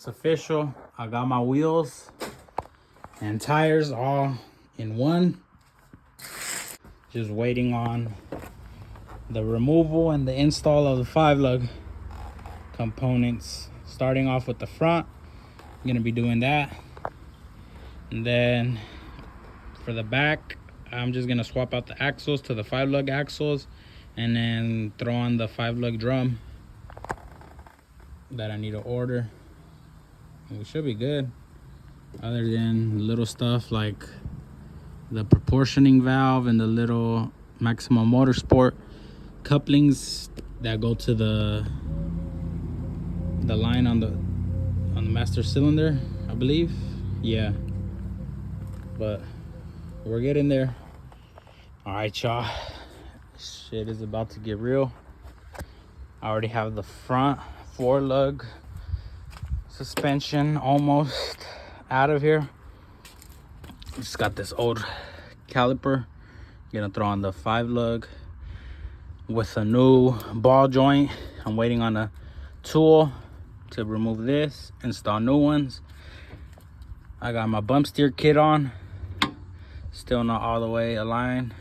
It's official. I got my wheels and tires all in one. Just waiting on the removal and the install of the 5-lug components. Starting off with the front, I'm gonna be doing that. And then for the back, I'm just gonna swap out the axles to the 5-lug axles and then throw on the 5-lug drum that I need to order. And we should be good, other than little stuff like the proportioning valve and the little Maximum Motorsport couplings that go to the line on the master cylinder, I believe. Yeah, but we're getting there. All right, y'all, shit is about to get real. I already have the front 4-lug suspension almost out of here. Just got this old caliper. Gonna throw on the 5-lug with a new ball joint. I'm waiting on a tool to remove this, install new ones. I got my bump steer kit on, still not all the way aligned.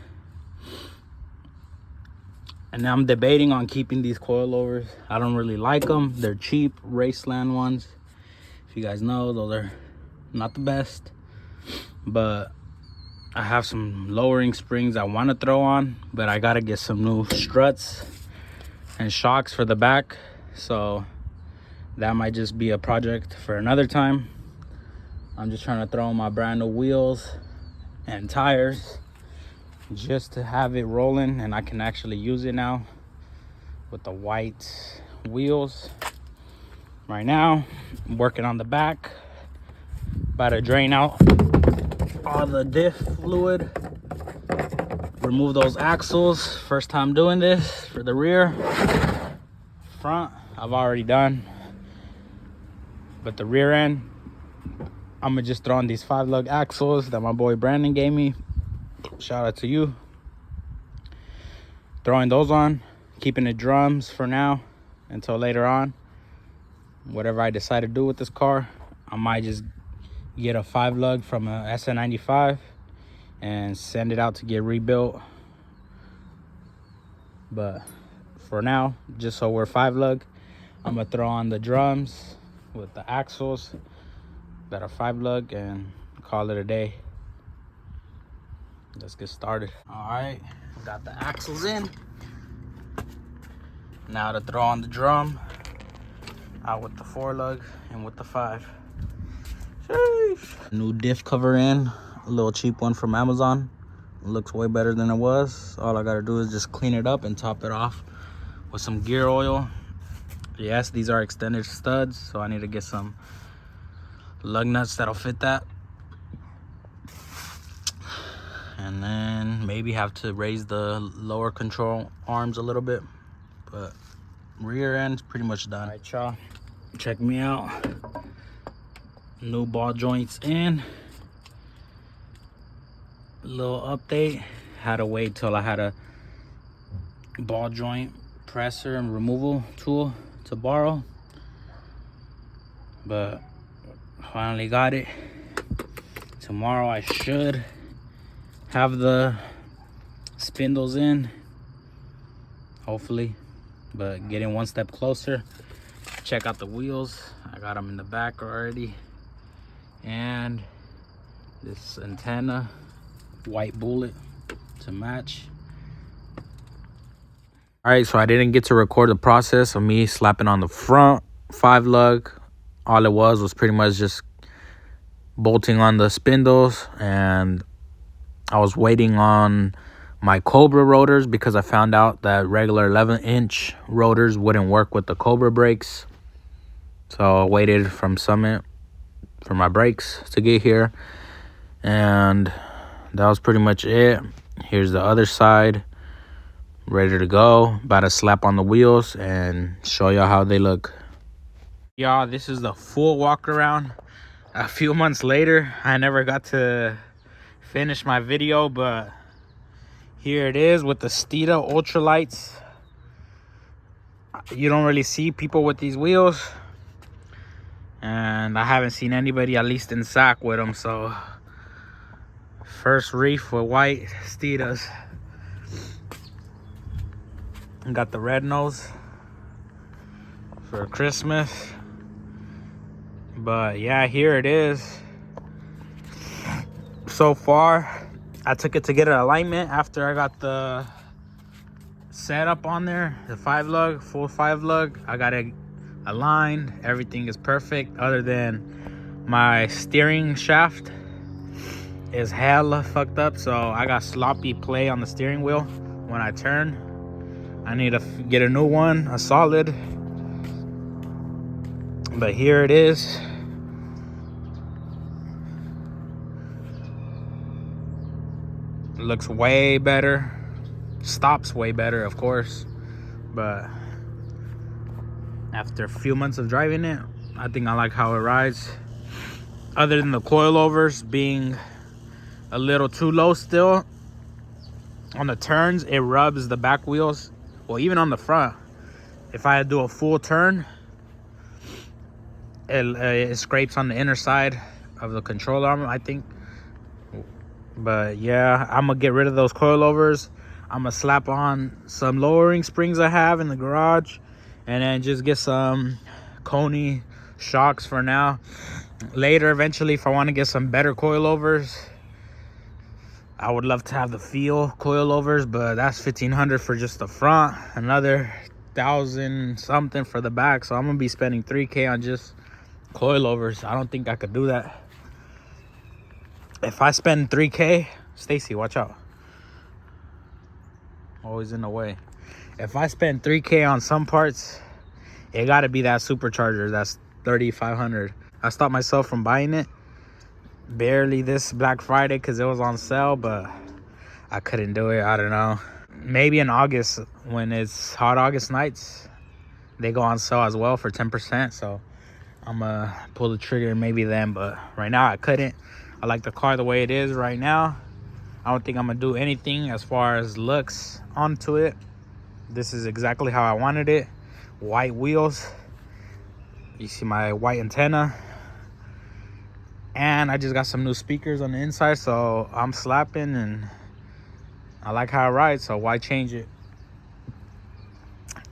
And I'm debating on keeping these coilovers. I don't really like them. They're cheap Raceland ones. If you guys know, those are not the best. But I have some lowering springs I want to throw on, but I gotta get some new struts and shocks for the back. So that might just be a project for another time. I'm just trying to throw on my brand new wheels and tires just to have it rolling, and I can actually use it now with the white wheels. Right now I'm working on the back, about to drain out all the diff fluid, remove those axles. First time doing this for the rear. Front I've already done, but the rear end I'm gonna just throw on these 5-lug axles that my boy Brandon gave me. Shout out to you. Throwing those on, keeping the drums for now until later on. Whatever I decide to do with this car, I might just get a 5-lug from a SN95 and send it out to get rebuilt. But for now, just so we're 5-lug, I'm gonna throw on the drums with the axles that are 5-lug and call it a day. Let's get started. All right, got the axles in. Now to throw on the drum, out with the 4-lug and with the 5. Sheesh. New diff cover in, a little cheap one from Amazon. It looks way better than it was. All I gotta do is just clean it up and top it off with some gear oil. Yes, these are extended studs, so I need to get some lug nuts that'll fit that. And then maybe have to raise the lower control arms a little bit, but rear end's pretty much done. All right, y'all, check me out. New ball joints in. Little update, had to wait till I had a ball joint presser and removal tool to borrow, but finally got it. Tomorrow I should have the spindles in, hopefully, but getting one step closer. Check out the wheels, I got them in the back already, and this antenna, white bullet to match. All right, so I didn't get to record the process of me slapping on the front 5-lug. All it was pretty much just bolting on the spindles, and I was waiting on my Cobra rotors because I found out that regular 11-inch rotors wouldn't work with the Cobra brakes. So I waited from Summit for my brakes to get here, and that was pretty much it. Here's the other side, ready to go. About to slap on the wheels and show y'all how they look. Y'all, this is the full walk around. A few months later, I never got to finish my video, but here it is with the Steeda ultralights. You don't really see people with these wheels, and I haven't seen anybody at least in Sac with them. So first reef with white Steedas. Got the red nose for Christmas. But yeah, here it is. So far, I took it to get an alignment after I got the setup on there, the 5-lug, full 5-lug. I got it aligned. Everything is perfect other than my steering shaft is hella fucked up. So I got sloppy play on the steering wheel when I turn. I need to get a new one, a solid. But here it is. It looks way better. Stops way better, of course. But after a few months of driving it, I think I like how it rides. Other than the coilovers being a little too low still. On the turns, it rubs the back wheels. Well, even on the front. If I do a full turn, it scrapes on the inner side of the control arm, I think. But yeah, I'm gonna get rid of those coilovers. I'm gonna slap on some lowering springs I have in the garage, and then just get some Coney shocks for now. Later, eventually, if I want to get some better coilovers, I would love to have the Feel coilovers, but that's $1,500 for just the front, another 1,000 something for the back. So I'm gonna be spending $3K on just coilovers. I don't think I could do that. If I spend $3K, Stacy, watch out. Always in the way. If I spend $3K on some parts, it gotta be that supercharger. That's $3,500. I stopped myself from buying it barely this Black Friday because it was on sale, but I couldn't do it. I don't know. Maybe in August, when it's hot August nights, they go on sale as well for 10%. So I'm gonna pull the trigger maybe then, but right now I couldn't. I like the car the way it is right now. I don't think I'm gonna do anything as far as looks onto it. This is exactly how I wanted it. White wheels. You see my white antenna. And I just got some new speakers on the inside, so I'm slapping and I like how it rides, so why change it?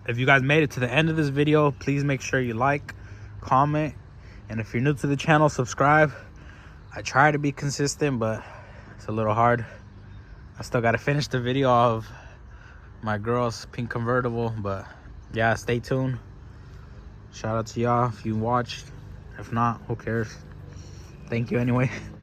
If you guys made it to the end of this video, please make sure you like, comment, and if you're new to the channel, subscribe. I try to be consistent, but it's a little hard. I still got to finish the video of my girl's pink convertible, but yeah, stay tuned. Shout out to y'all if you watched. If not, who cares? Thank you anyway.